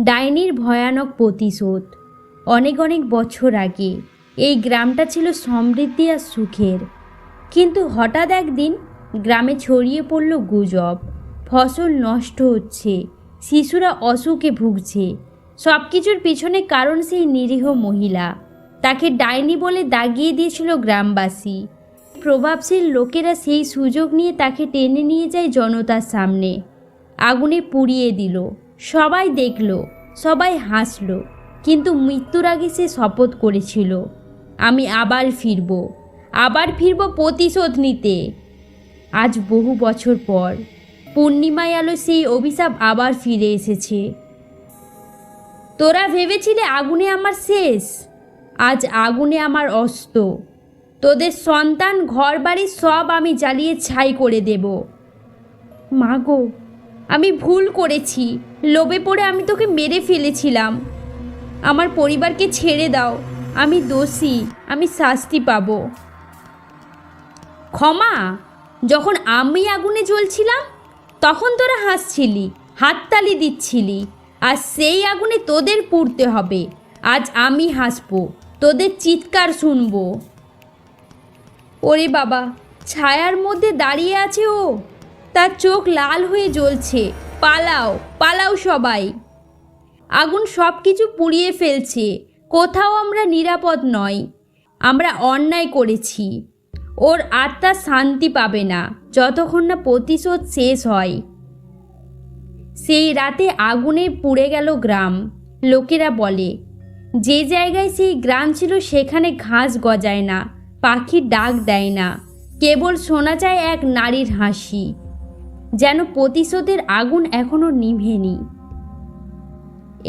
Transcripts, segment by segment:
ডাইনির ভয়ানক প্রতিশোধ। অনেক অনেক বছর আগে এই গ্রামটা ছিল সমৃদ্ধি আর সুখের, কিন্তু হঠাৎ একদিন গ্রামে ছড়িয়ে পড়ল গুজব। ফসল নষ্ট হচ্ছে, শিশুরা অসুখে ভুগছে। সব কিছুর পিছনে কারণ সেই নিরীহ মহিলা। তাকে ডাইনি বলে দাগিয়ে দিয়েছিল গ্রামবাসী। প্রভাবশীল লোকেরা সেই সুযোগ নিয়ে তাকে টেনে নিয়ে যায় জনতার সামনে, আগুনে পুড়িয়ে দিল। সবাই দেখল, সবাই হাসল, কিন্তু মৃত্যুর আগে সে শপথ করেছিল, আমি আবার ফিরব প্রতিশোধ নিতে। আজ বহু বছর পর পূর্ণিমায় আলো সেই অভিশাপ আবার ফিরে এসেছে। তোরা ভেবেছিলে আগুনে আমার শেষ, আজ আগুনে আমার অস্ত। তোদের সন্তান, ঘর বাড়ি সব আমি জ্বালিয়ে ছাই করে দেব। মা গো, আমি ভুল করেছি, লোভে পড়ে আমি তোকে মেরে ফেলেছিলাম। আমার পরিবারকে ছেড়ে দাও, আমি দোষী, আমি শাস্তি পাব। ক্ষমা? যখন আমি আগুনে জ্বলছিলাম তখন তোরা হাসছিলি, হাততালি দিচ্ছিলি, আর সেই আগুনে তোদের পুড়তে হবে। আজ আমি হাসবো, তোদের চিৎকার শুনবো। ওরে বাবা, ছায়ার মধ্যে দাঁড়িয়ে আছে ও, তার চোখ লাল হয়ে জ্বলছে। পালাও, পালাও সবাই। আগুন সব কিছু পুড়িয়ে ফেলছে, কোথাও আমরা নিরাপদ নই। আমরা অন্যায় করেছি। ওর আত্মা শান্তি পাবে না যতক্ষণ না প্রতিশোধ শেষ হয়। সেই রাতে আগুনে পুড়ে গেল গ্রাম। লোকেরা বলে, যে জায়গায় সেই গ্রাম ছিল সেখানে ঘাস গজায় না, পাখির ডাক দেয় না, কেবল শোনা যায় এক নারীর হাসি, যেন প্রতিশোধের আগুন এখনো নিভেনি।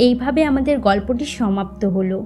এইভাবে আমাদের গল্পটি সমাপ্ত হলো।